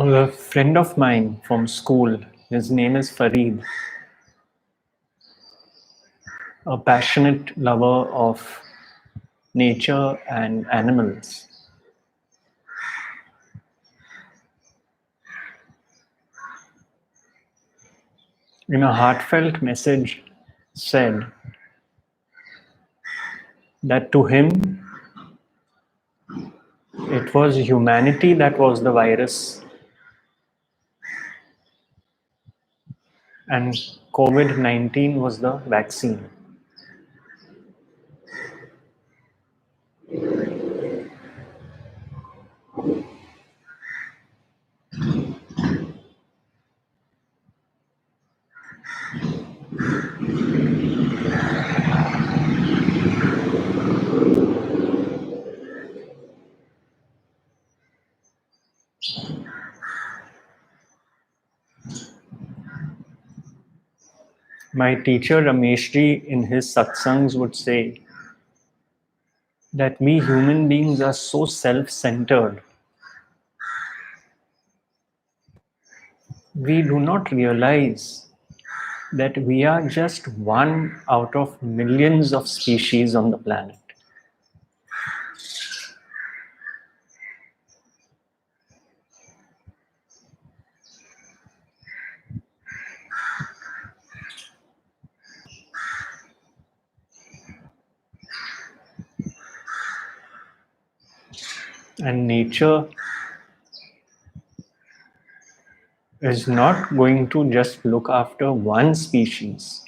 A friend of mine from school, his name is Fareed, a passionate lover of nature and animals. In a heartfelt message, said that to him, it was humanity that was the virus and COVID-19 was the vaccine. My teacher Ramesh in his satsangs would say that we human beings are so self-centered. We do not realize that we are just one out of millions of species on the planet. And nature is not going to just look after one species.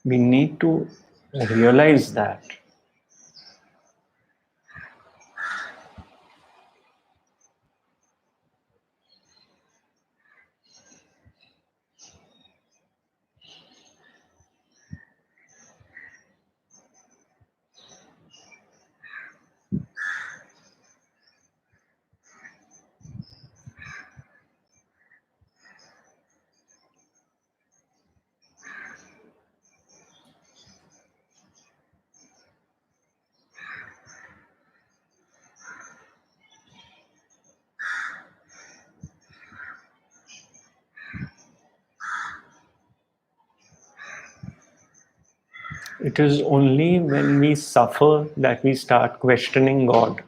We need to realize that. It is only when we suffer that we start questioning God.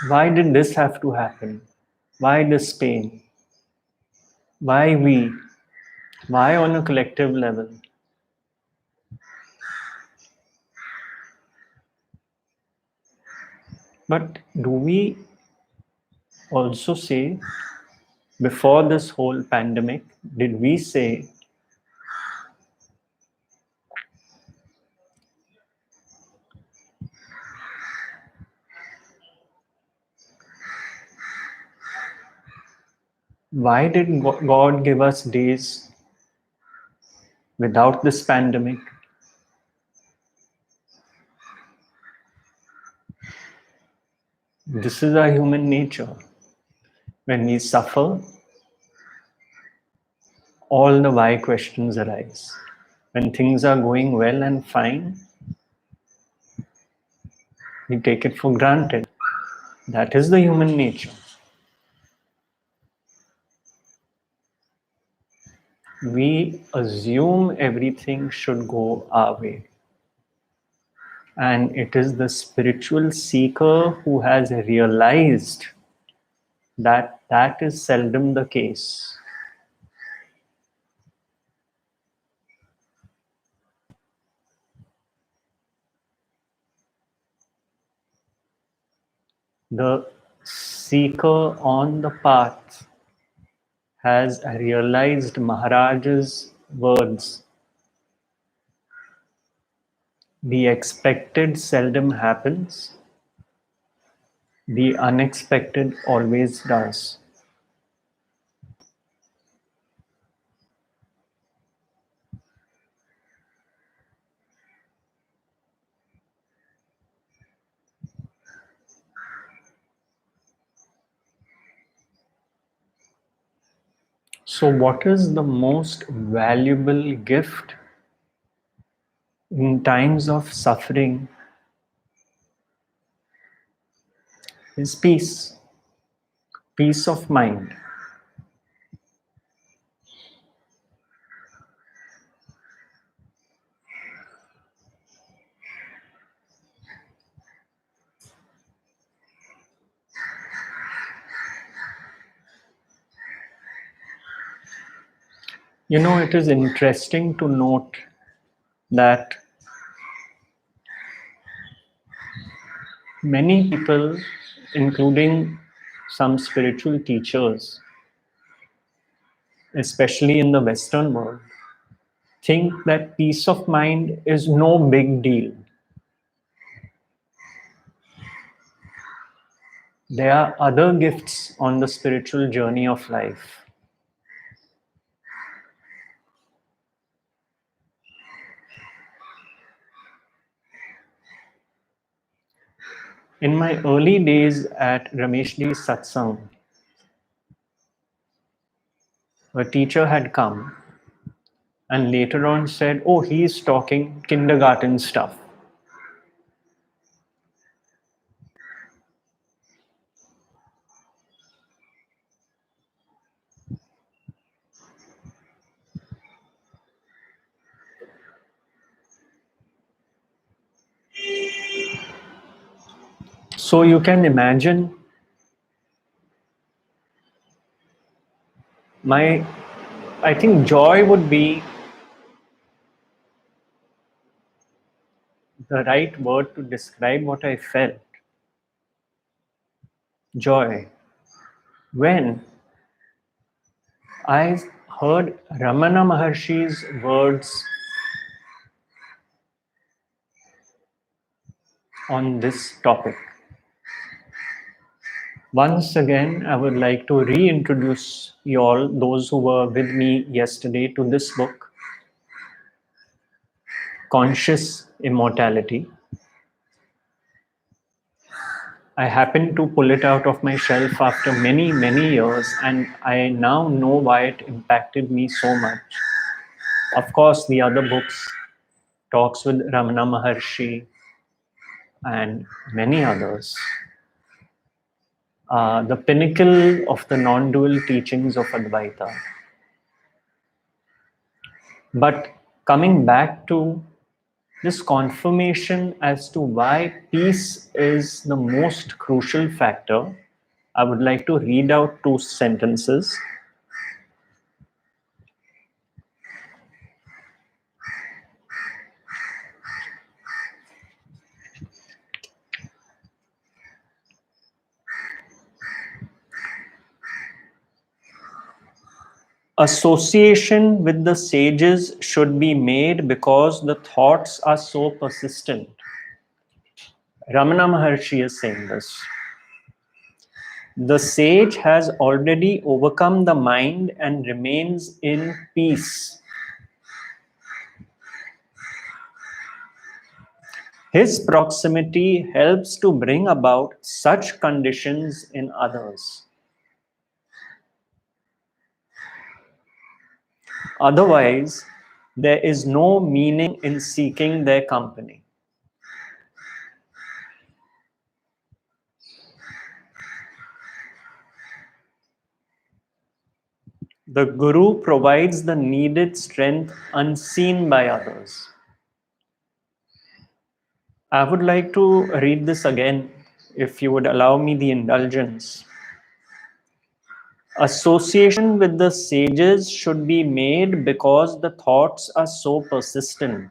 Why did this have to happen? Why this pain? Why we? Why on a collective level? But do we also say, before this whole pandemic, did we say why did God give us days without this pandemic? This is our human nature. When we suffer, all the why questions arise. When things are going well and fine, we take it for granted. That is the human nature. We assume everything should go our way. And it is the spiritual seeker who has realized that that is seldom the case. The seeker on the path has realized Maharaj's words. The expected seldom happens. The unexpected always does. So what is the most valuable gift in times of suffering is peace, peace of mind. You know, it is interesting to note that many people, including some spiritual teachers, especially in the Western world, think that peace of mind is no big deal. There are other gifts on the spiritual journey of life. In my early days at Ramesh's satsang, a teacher had come and later on said, "Oh, he's talking kindergarten stuff." So you can imagine I think joy would be the right word to describe what I felt. Joy. When I heard Ramana Maharshi's words on this topic. Once again, I would like to reintroduce you all, those who were with me yesterday, to this book, Conscious Immortality. I happened to pull it out of my shelf after many, many years, and I now know why it impacted me so much. Of course, the other books, talks with Ramana Maharshi, and many others, the pinnacle of the non-dual teachings of Advaita. But coming back to this confirmation as to why peace is the most crucial factor, I would like to read out two sentences. Association with the sages should be made because the thoughts are so persistent. Ramana Maharshi is saying this. The sage has already overcome the mind and remains in peace. His proximity helps to bring about such conditions in others. Otherwise, there is no meaning in seeking their company. The Guru provides the needed strength unseen by others. I would like to read this again, if you would allow me the indulgence. Association with the sages should be made because the thoughts are so persistent.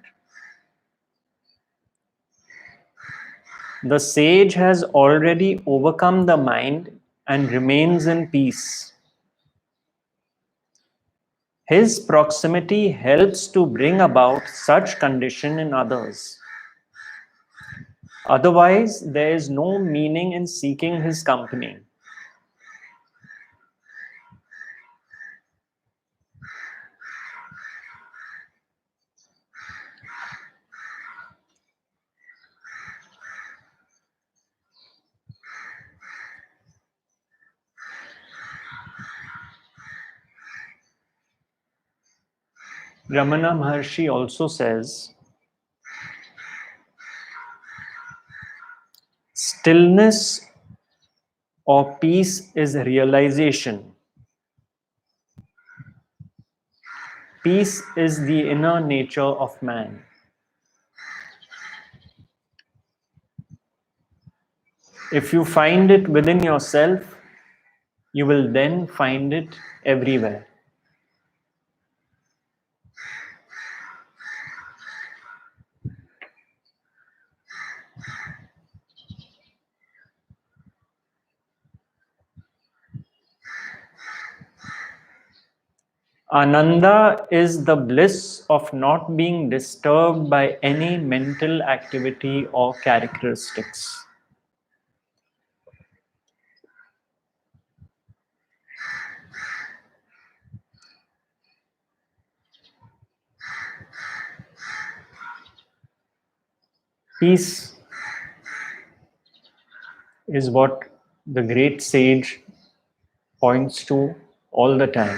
The sage has already overcome the mind and remains in peace. His proximity helps to bring about such condition in others. Otherwise, there is no meaning in seeking his company. Ramana Maharshi also says, Stillness or peace is realization. Peace is the inner nature of man. If you find it within yourself, you will then find it everywhere. Ananda is the bliss of not being disturbed by any mental activity or characteristics. Peace is what the great sage points to all the time.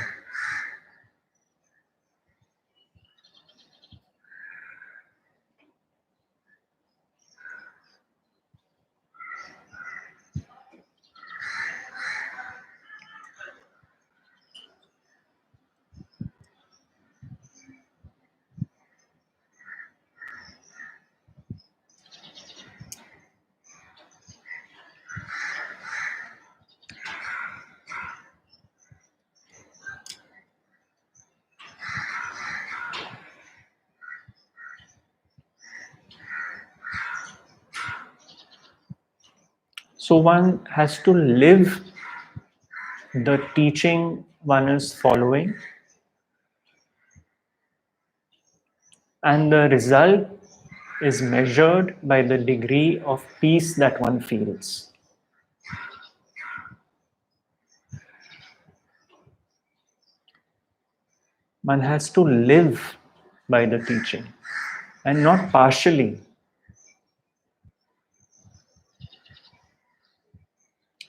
So one has to live the teaching one is following, and the result is measured by the degree of peace that one feels. One has to live by the teaching and not partially.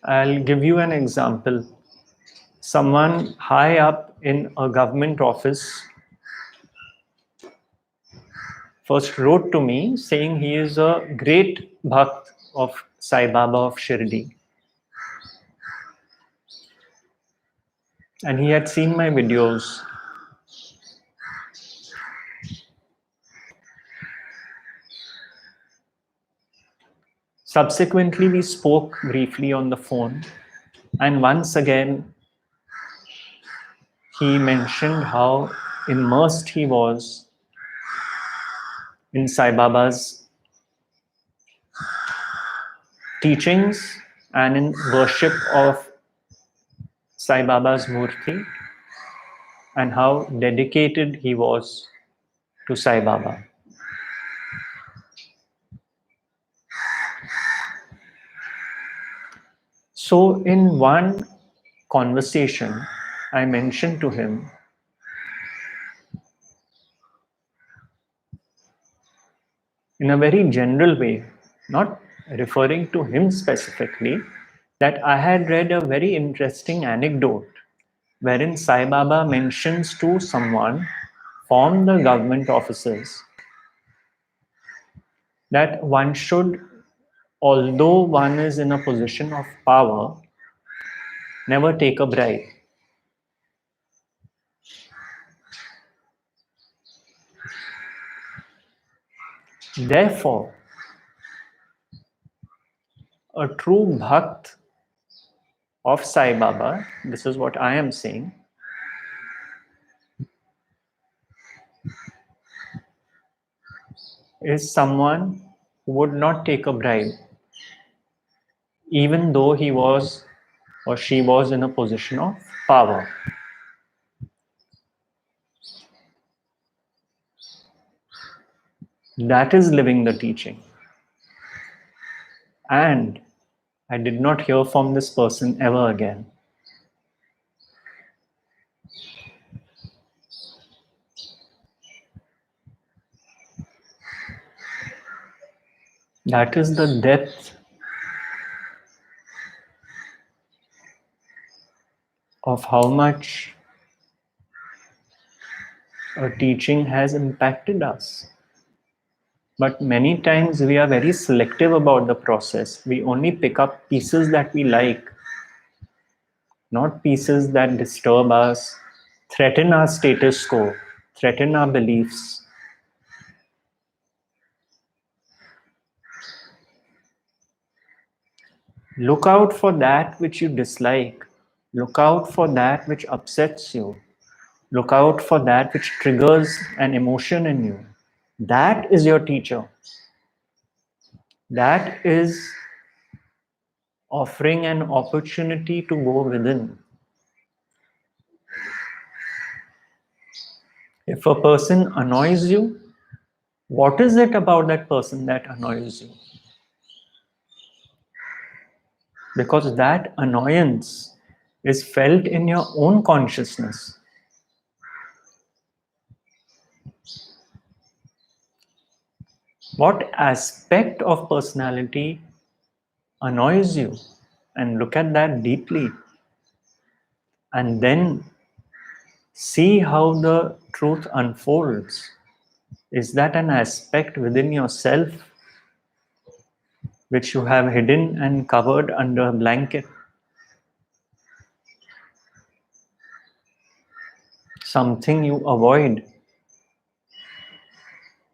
I'll give you an example. Someone high up in a government office first wrote to me saying he is a great bhakt of Sai Baba of Shirdi. And he had seen my videos. Subsequently, we spoke briefly on the phone, and once again, he mentioned how immersed he was in Sai Baba's teachings and in worship of Sai Baba's Murti, and how dedicated he was to Sai Baba. So, in one conversation, I mentioned to him in a very general way, not referring to him specifically, that I had read a very interesting anecdote wherein Sai Baba mentions to someone from the government offices that one should, although one is in a position of power, never take a bribe. Therefore, a true bhakt of Sai Baba, this is what I am saying, is someone who would not take a bribe, even though he was or she was in a position of power. That is living the teaching. And I did not hear from this person ever again. That is the depth of how much a teaching has impacted us. But many times we are very selective about the process. We only pick up pieces that we like, not pieces that disturb us, threaten our status quo, threaten our beliefs. Look out for that which you dislike. Look out for that which upsets you. Look out for that which triggers an emotion in you. That is your teacher. That is offering an opportunity to go within. If a person annoys you, what is it about that person that annoys you? Because that annoyance is felt in your own consciousness. What aspect of personality annoys you? And look at that deeply. And then see how the truth unfolds. Is that an aspect within yourself which you have hidden and covered under a blanket? Something you avoid,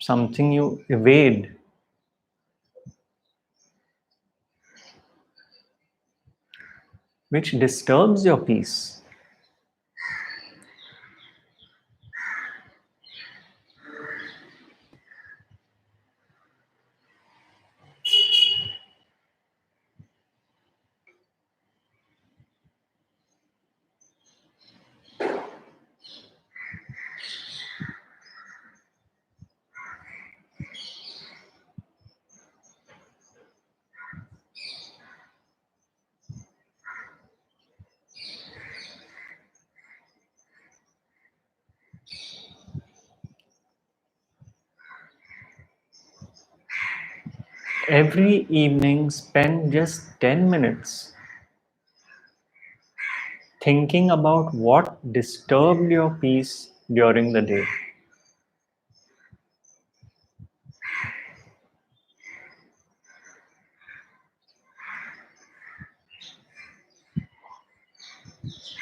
something you evade, which disturbs your peace. Every evening, spend just 10 minutes thinking about what disturbed your peace during the day.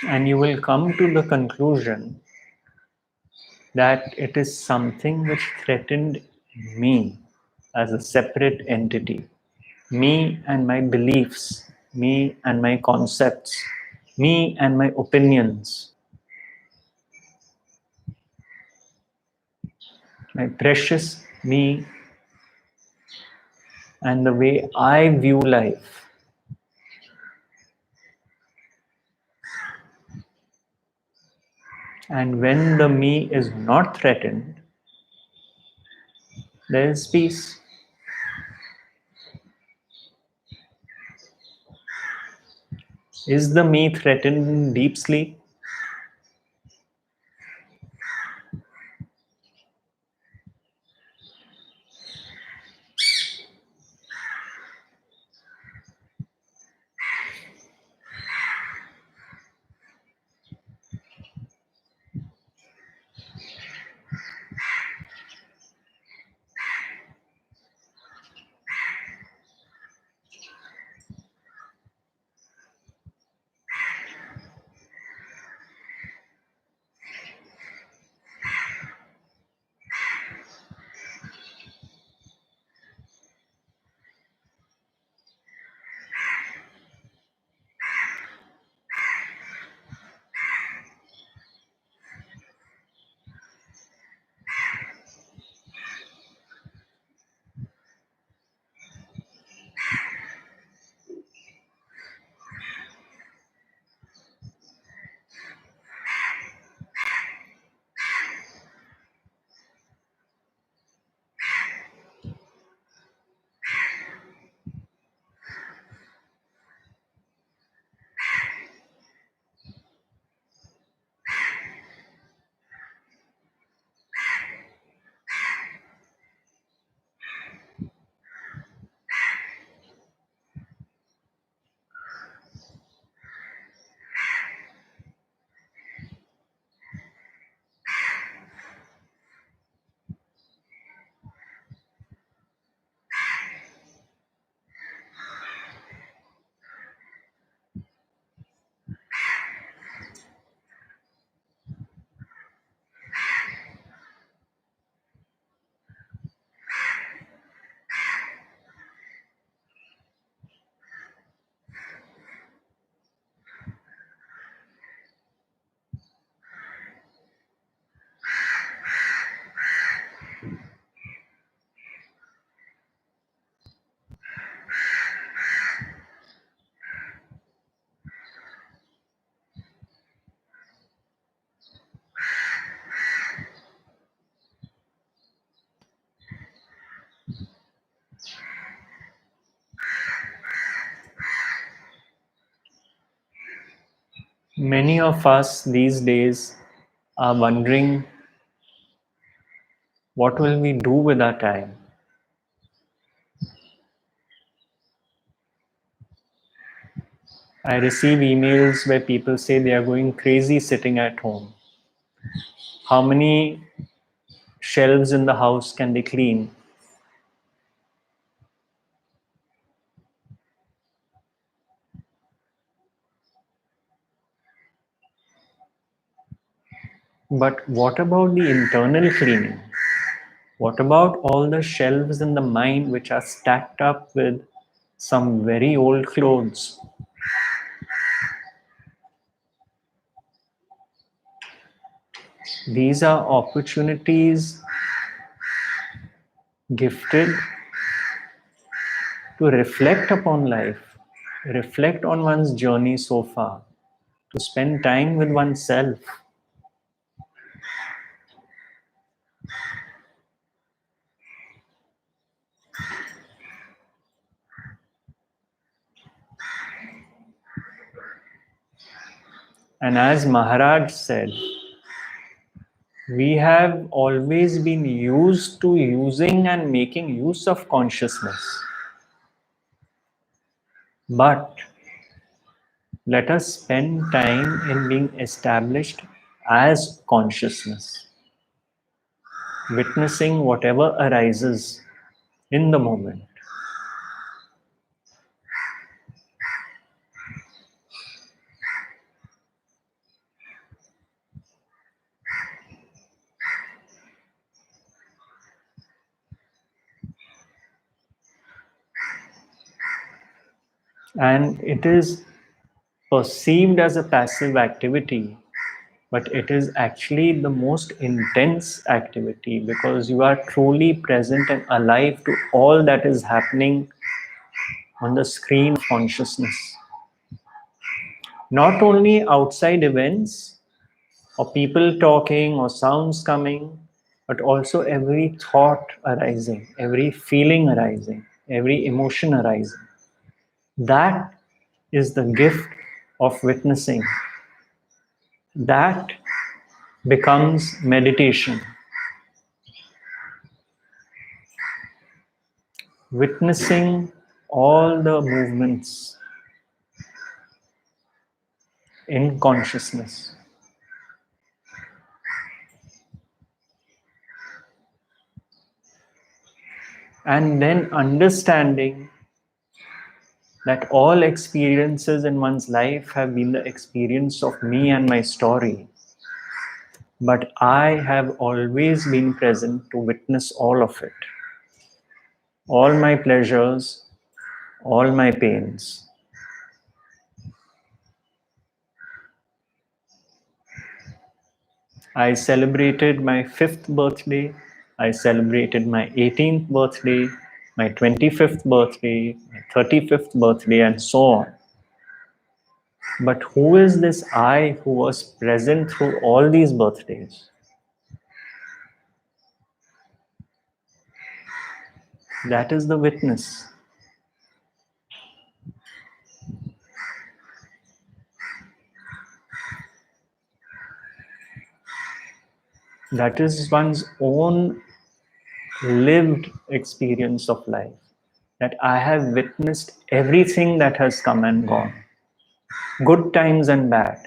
And you will come to the conclusion that it is something which threatened me as a separate entity, me and my beliefs, me and my concepts, me and my opinions, my precious me and the way I view life. And when the me is not threatened, there is peace. Is the me threatened in deep sleep? Many of us these days are wondering, what will we do with our time? I receive emails where people say they are going crazy sitting at home. How many shelves in the house can they clean? But what about the internal cleaning? What about all the shelves in the mind which are stacked up with some very old clothes? These are opportunities gifted to reflect upon life, reflect on one's journey so far, to spend time with oneself. And as Maharaj said, we have always been used to using and making use of consciousness. But let us spend time in being established as consciousness, witnessing whatever arises in the moment. And it is perceived as a passive activity, but it is actually the most intense activity because you are truly present and alive to all that is happening on the screen of consciousness. Not only outside events or people talking or sounds coming, but also every thought arising, every feeling arising, every emotion arising. That is the gift of witnessing. That becomes meditation. Witnessing all the movements in consciousness. And then understanding that all experiences in one's life have been the experience of me and my story. But I have always been present to witness all of it. All my pleasures, all my pains. I celebrated my 5th birthday. I celebrated my 18th birthday, my 25th birthday, my 35th birthday, and so on. But who is this I who was present through all these birthdays? That is the witness. That is one's own lived experience of life. That I have witnessed everything that has come and gone, good times and bad.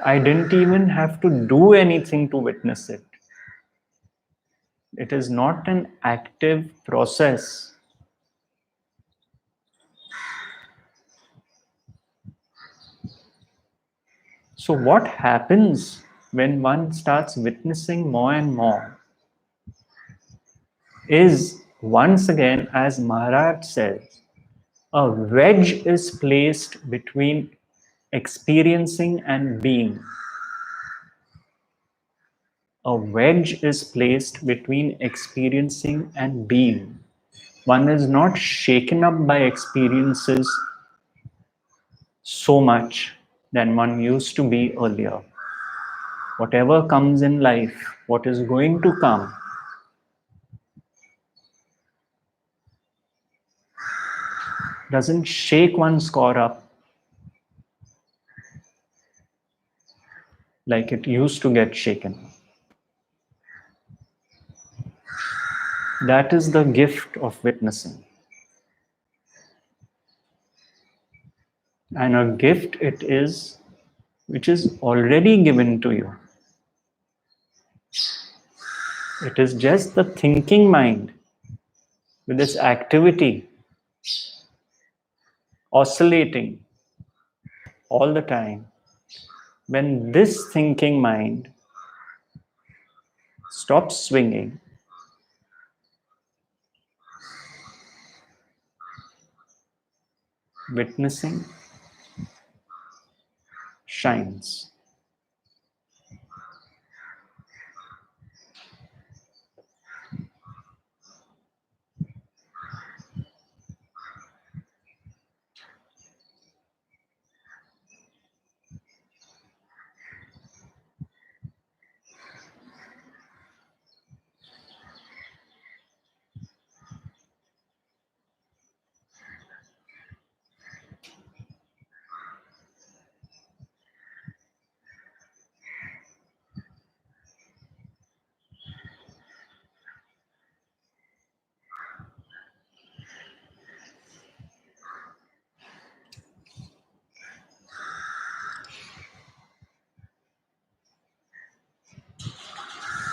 I didn't even have to do anything to witness it. It is not an active process. So, what happens when one starts witnessing more and more is, once again, as Maharaj says, a wedge is placed between experiencing and being. A wedge is placed between experiencing and being. One is not shaken up by experiences so much than one used to be earlier. Whatever comes in life, what is going to come, doesn't shake one's core up like it used to get shaken. That is the gift of witnessing. And a gift it is which is already given to you. It is just the thinking mind with its activity oscillating all the time. When this thinking mind stops swinging, witnessing shines.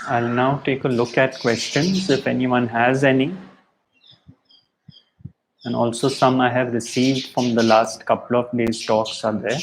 I'll now take a look at questions if anyone has any. And also some I have received from the last couple of days' talks are there.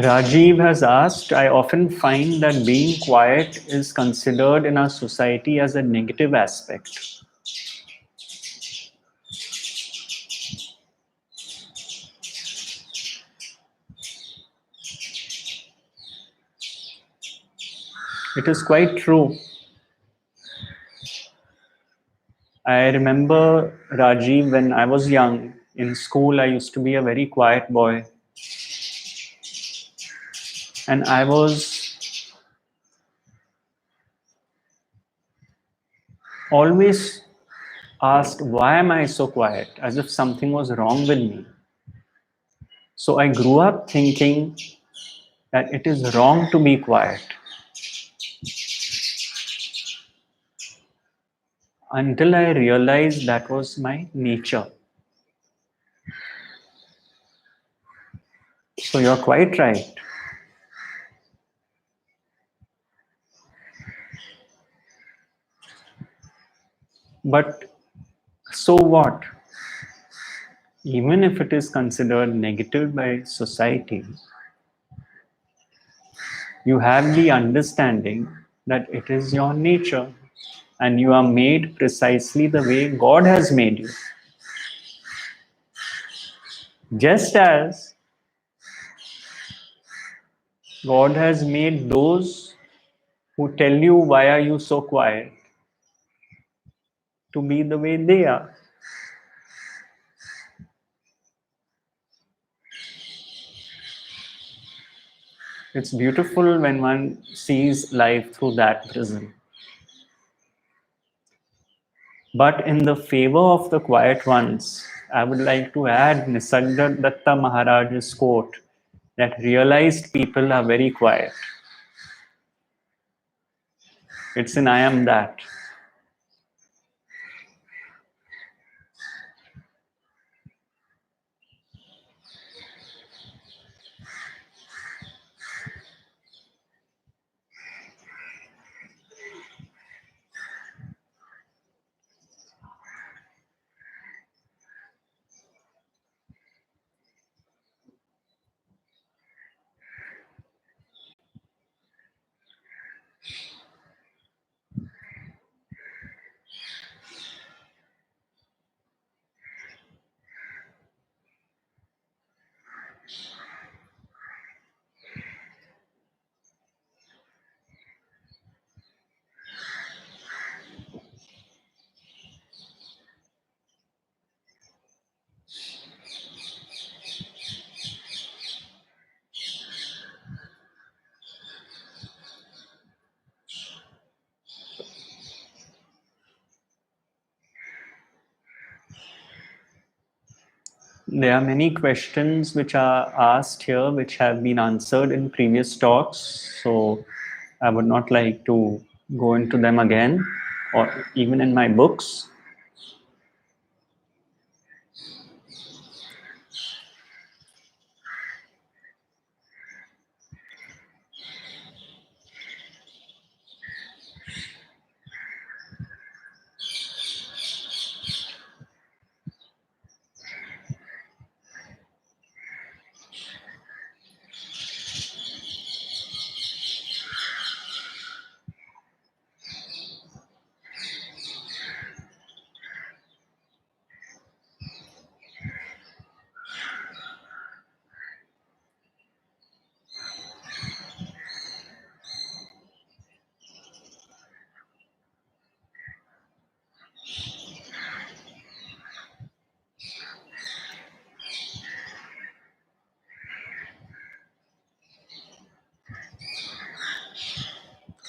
Rajiv has asked, I often find that being quiet is considered in our society as a negative aspect. It is quite true. I remember, Rajiv, when I was young, in school, I used to be a very quiet boy. And I was always asked, why am I so quiet? As if something was wrong with me. So I grew up thinking that it is wrong to be quiet. Until I realized that was my nature. So you're quite right. But so what? Even if it is considered negative by society, you have the understanding that it is your nature and you are made precisely the way God has made you. Just as God has made those who tell you why are you so quiet to be the way they are. It's beautiful when one sees life through that prism. But in the favor of the quiet ones, I would like to add Nisargadatta Maharaj's quote that realized people are very quiet. It's in I am that. There are many questions which are asked here which have been answered in previous talks. So I would not like to go into them again or even in my books.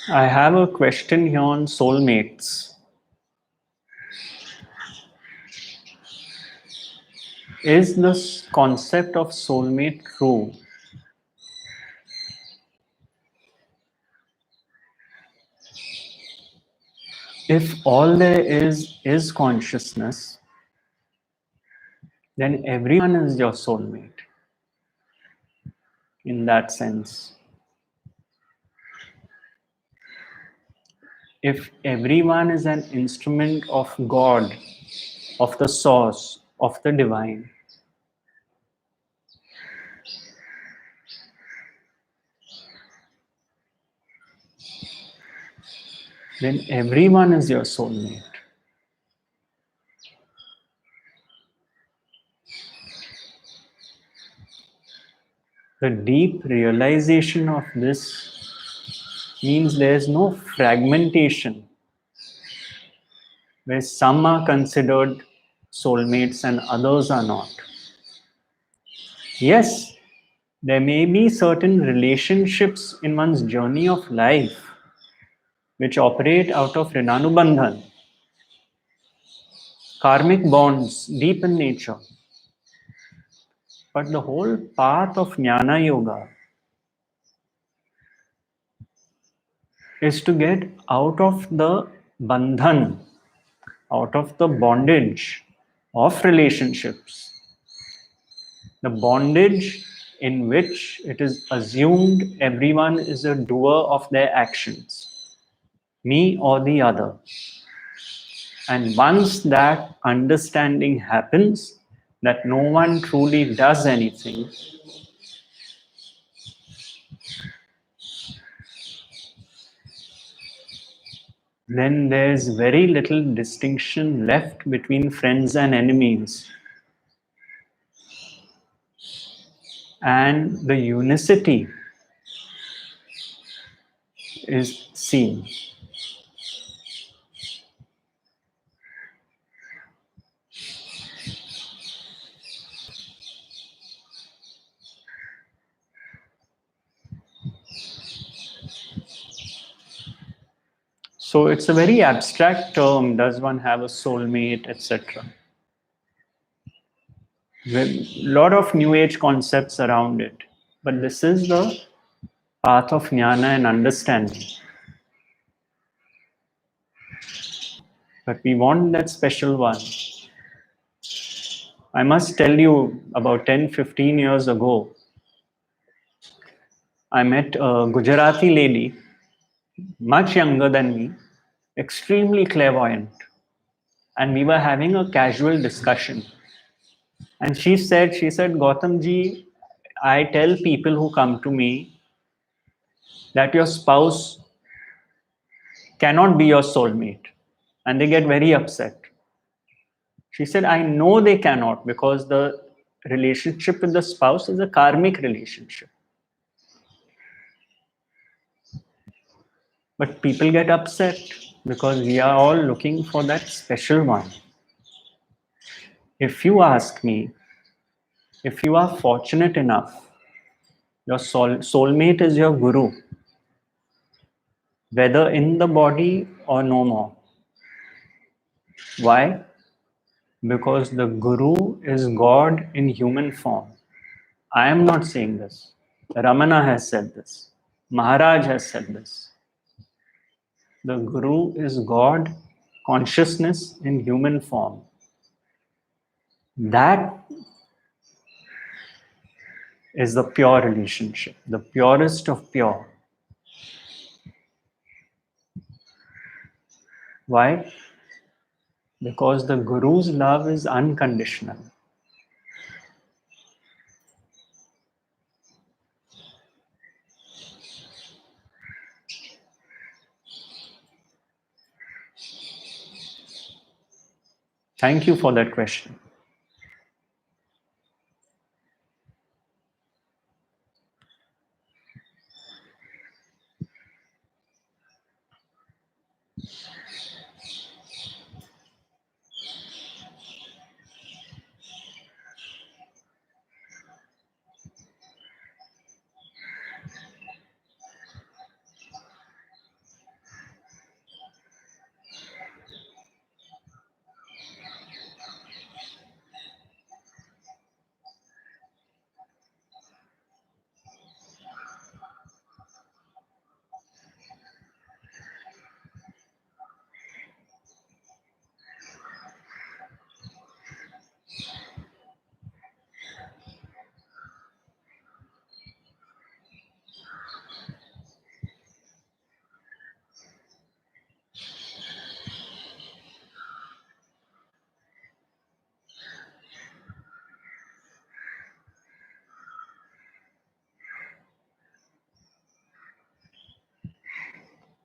I have a question here on soulmates. Is this concept of soulmate true? If all there is consciousness, then everyone is your soulmate in that sense. If everyone is an instrument of God, of the source, of the divine, then everyone is your soulmate. The deep realization of this means there is no fragmentation where some are considered soulmates and others are not. Yes, there may be certain relationships in one's journey of life which operate out of Rinanubandhan, karmic bonds deep in nature. But the whole path of Jnana Yoga is to get out of the bandhan, out of the bondage of relationships, the bondage in which it is assumed everyone is a doer of their actions, me or the other. And once that understanding happens, that no one truly does anything, then there's very little distinction left between friends and enemies. And the unicity is seen. So it's a very abstract term. Does one have a soulmate, etc.? A lot of new age concepts around it. But this is the path of jnana and understanding. But we want that special one. I must tell you, about 10-15 years ago, I met a Gujarati lady, much younger than me, extremely clairvoyant. And we were having a casual discussion. And she said, Gautam ji, I tell people who come to me that your spouse cannot be your soulmate. And they get very upset. She said, I know they cannot because the relationship with the spouse is a karmic relationship. But people get upset because we are all looking for that special one. If you ask me, if you are fortunate enough, your soulmate is your guru, whether in the body or no more. Why? Because the Guru is God in human form. I am not saying this. Ramana has said this. Maharaj has said this. The Guru is God, consciousness in human form. That is the pure relationship, the purest of pure. Why? Because the Guru's love is unconditional. Thank you for that question.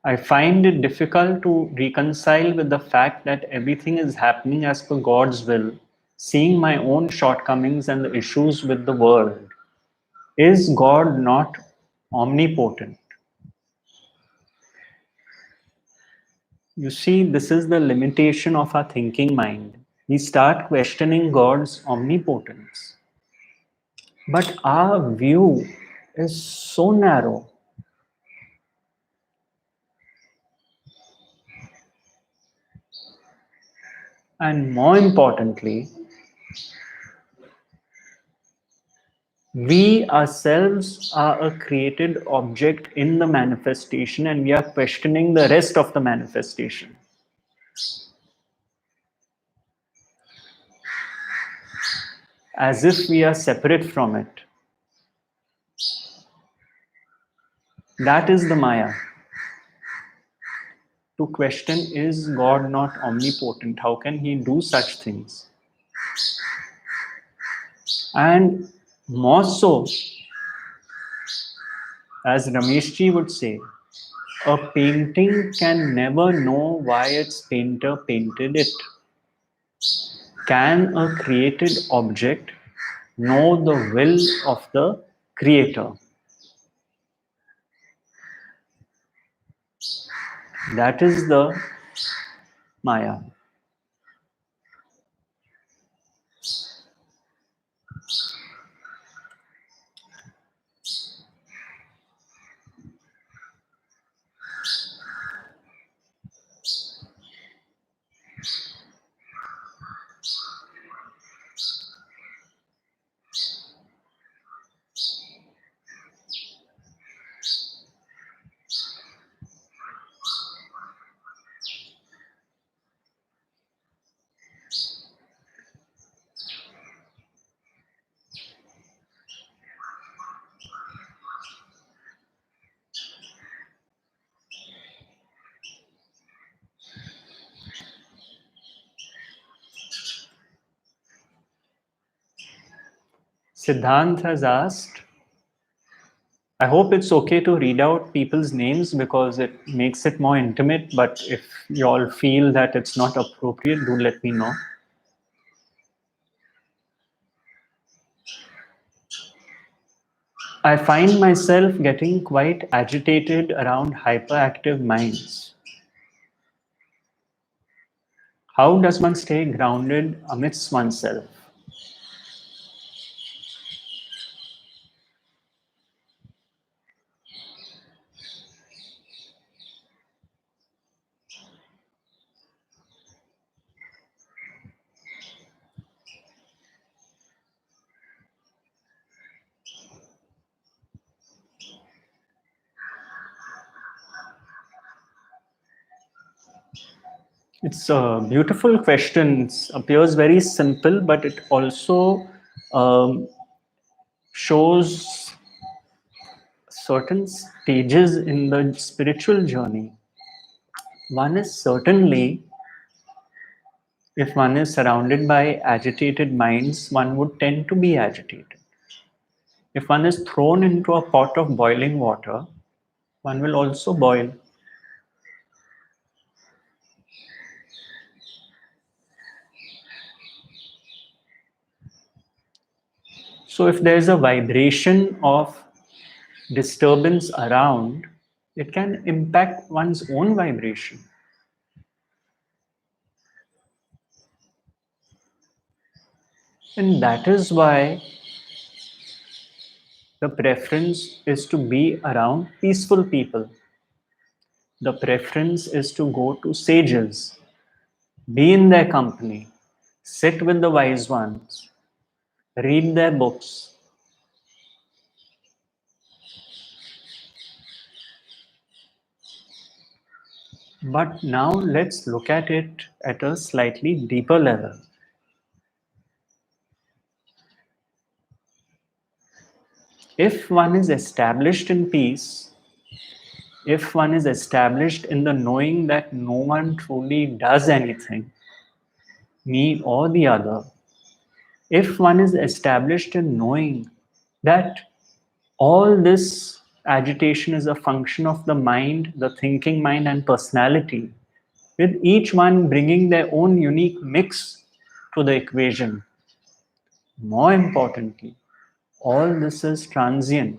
I find it difficult to reconcile with the fact that everything is happening as per God's will, seeing my own shortcomings and the issues with the world. Is God not omnipotent? You see, this is the limitation of our thinking mind. We start questioning God's omnipotence. But our view is so narrow. And more importantly, we ourselves are a created object in the manifestation, and we are questioning the rest of the manifestation as if we are separate from it. That is the Maya. To question, is God not omnipotent? How can he do such things? And more so, as Rameshji would say, a painting can never know why its painter painted it. Can a created object know the will of the creator? That is the Maya. Siddhant has asked, I hope it's okay to read out people's names because it makes it more intimate, but if you all feel that it's not appropriate, do let me know. I find myself getting quite agitated around hyperactive minds. How does one stay grounded amidst oneself? It's a beautiful question. It appears very simple, but it also um, shows certain stages in the spiritual journey. One is certainly, if one is surrounded by agitated minds, one would tend to be agitated. If one is thrown into a pot of boiling water, one will also boil. So, if there is a vibration of disturbance around, it can impact one's own vibration. And that is why the preference is to be around peaceful people. The preference is to go to sages, be in their company, sit with the wise ones, read their books. But now let's look at it at a slightly deeper level. If one is established in peace, if one is established in the knowing that no one truly does anything, me or the other, if one is established in knowing that all this agitation is a function of the mind, the thinking mind, and personality, with each one bringing their own unique mix to the equation. More importantly, all this is transient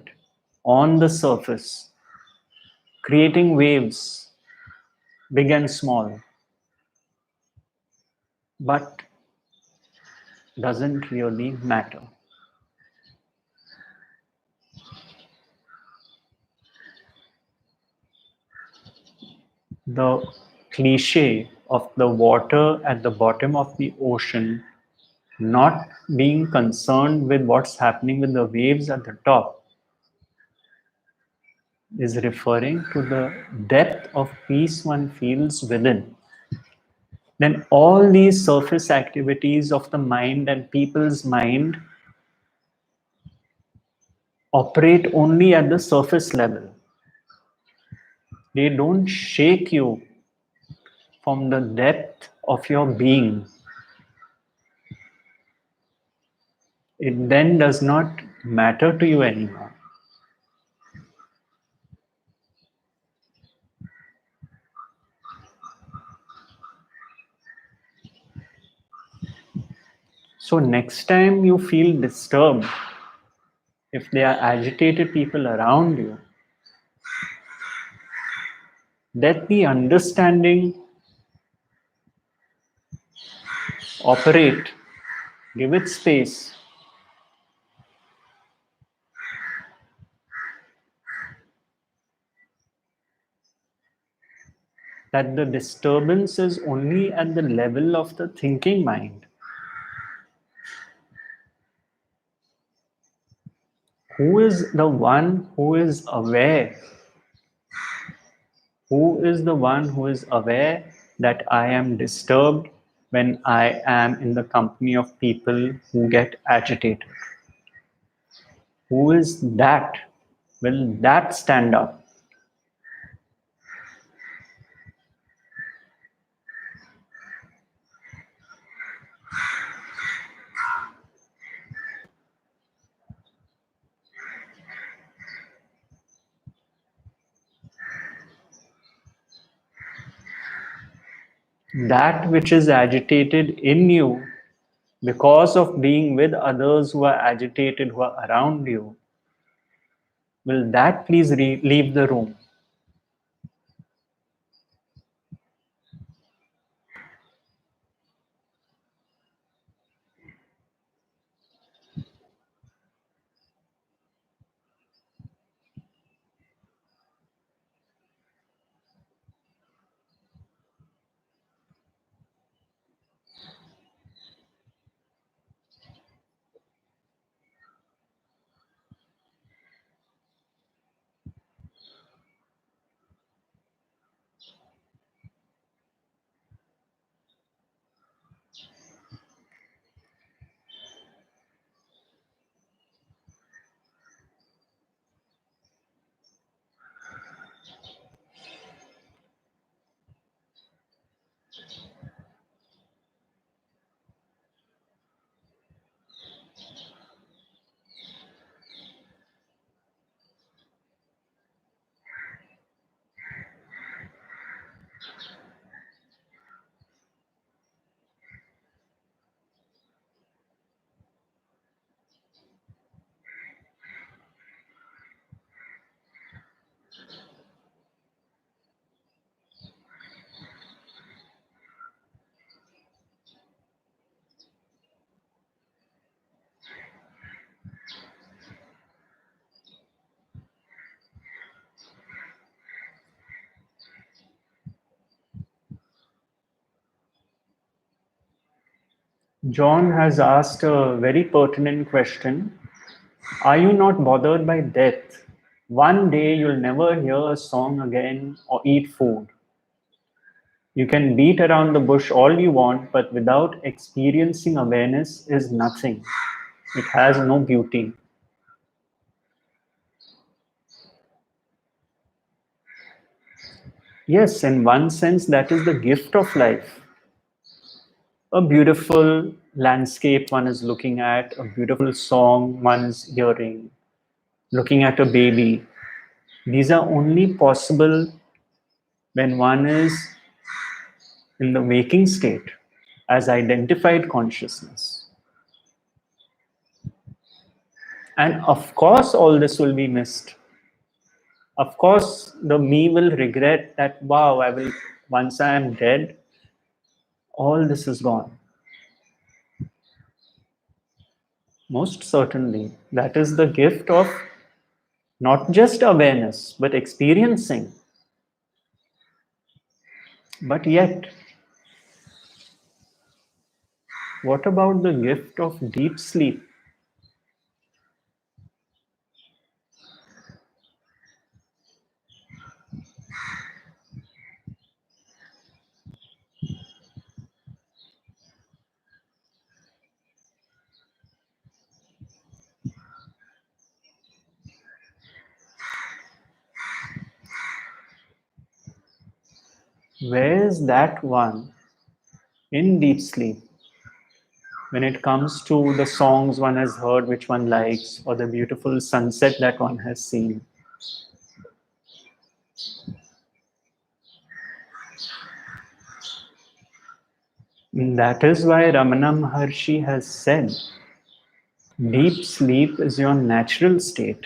on the surface, creating waves, big and small, but doesn't really matter. The cliche of the water at the bottom of the ocean not being concerned with what's happening with the waves at the top is referring to the depth of peace one feels within. Then all these surface activities of the mind and people's mind operate only at the surface level. They don't shake you from the depth of your being. It then does not matter to you anymore. So next time you feel disturbed, if there are agitated people around you, let the understanding operate, give it space, that the disturbance is only at the level of the thinking mind. Who is the one who is aware? Who is the one who is aware that I am disturbed when I am in the company of people who get agitated? Who is that? Will that stand up? That which is agitated in you because of being with others who are agitated, who are around you, will that please leave the room? John has asked a very pertinent question. Are you not bothered by death? One day you'll never hear a song again or eat food. You can beat around the bush all you want, but without experiencing awareness is nothing. It has no beauty. Yes, in one sense, that is the gift of life. A beautiful landscape one is looking at, a beautiful song one is hearing, looking at a baby. These are only possible when one is in the waking state as identified consciousness. And of course, all this will be missed. Of course, the me will regret that, wow, I will, once I am dead, all this is gone. Most certainly. That is the gift of not just awareness, but experiencing. But yet, what about the gift of deep sleep? Where is that one in deep sleep when it comes to the songs one has heard, which one likes, or the beautiful sunset that one has seen? That is why Ramana Maharshi has said deep sleep is your natural state.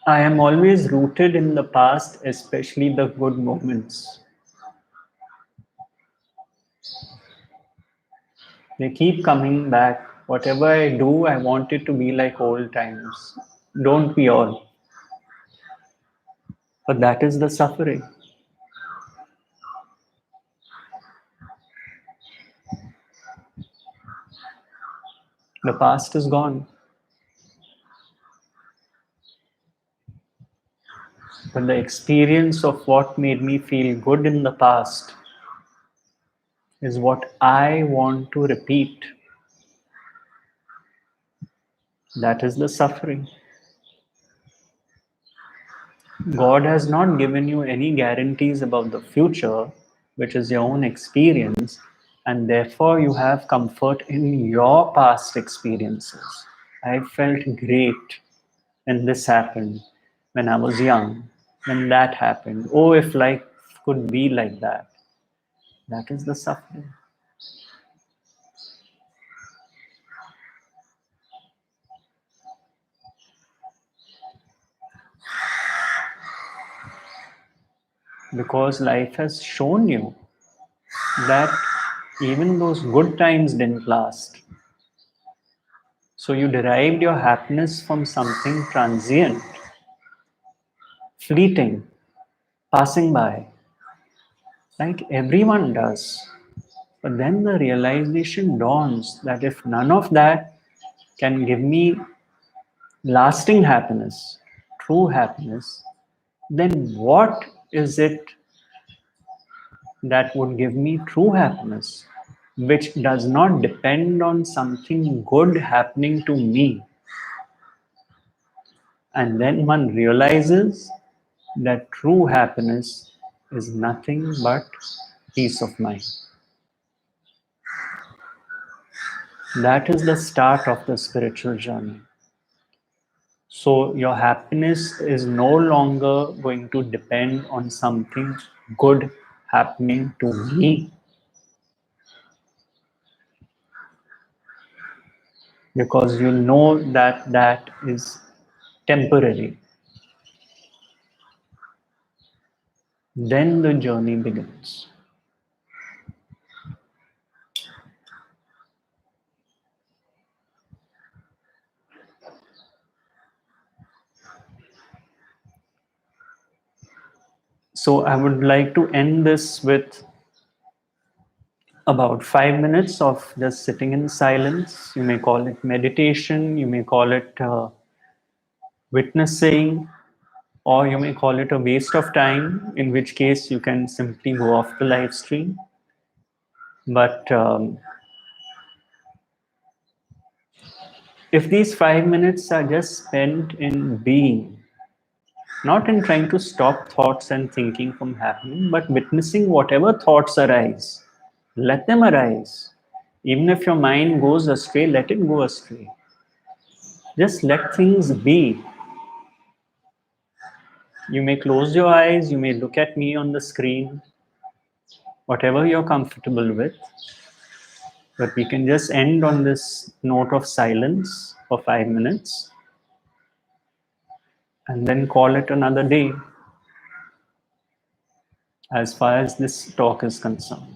I am always rooted in the past, especially the good moments. They keep coming back. Whatever I do, I want it to be like old times. Don't we all? But that is the suffering. The past is gone. But the experience of what made me feel good in the past is what I want to repeat. That is the suffering. God has not given you any guarantees about the future, which is your own experience, and therefore you have comfort in your past experiences. I felt great when this happened, when I was young, when that happened. Oh, if life could be like that. That is the suffering. Because life has shown you that even those good times didn't last. So you derived your happiness from something transient, fleeting, passing by, like everyone does. But then the realization dawns that if none of that can give me lasting happiness, true happiness, then what is it that would give me true happiness, which does not depend on something good happening to me? And then one realizes that true happiness is nothing but peace of mind. That is the start of the spiritual journey. So your happiness is no longer going to depend on something good happening to me, because you know that that is temporary. Then the journey begins. So I would like to end this with about 5 minutes of just sitting in silence. You may call it meditation, you may call it witnessing, or you may call it a waste of time, in which case you can simply go off the live stream. But if these 5 minutes are just spent in being, not in trying to stop thoughts and thinking from happening, but witnessing whatever thoughts arise, let them arise. Even if your mind goes astray, let it go astray. Just let things be. You may close your eyes, you may look at me on the screen, whatever you're comfortable with. But we can just end on this note of silence for 5 minutes and then call it another day as far as this talk is concerned.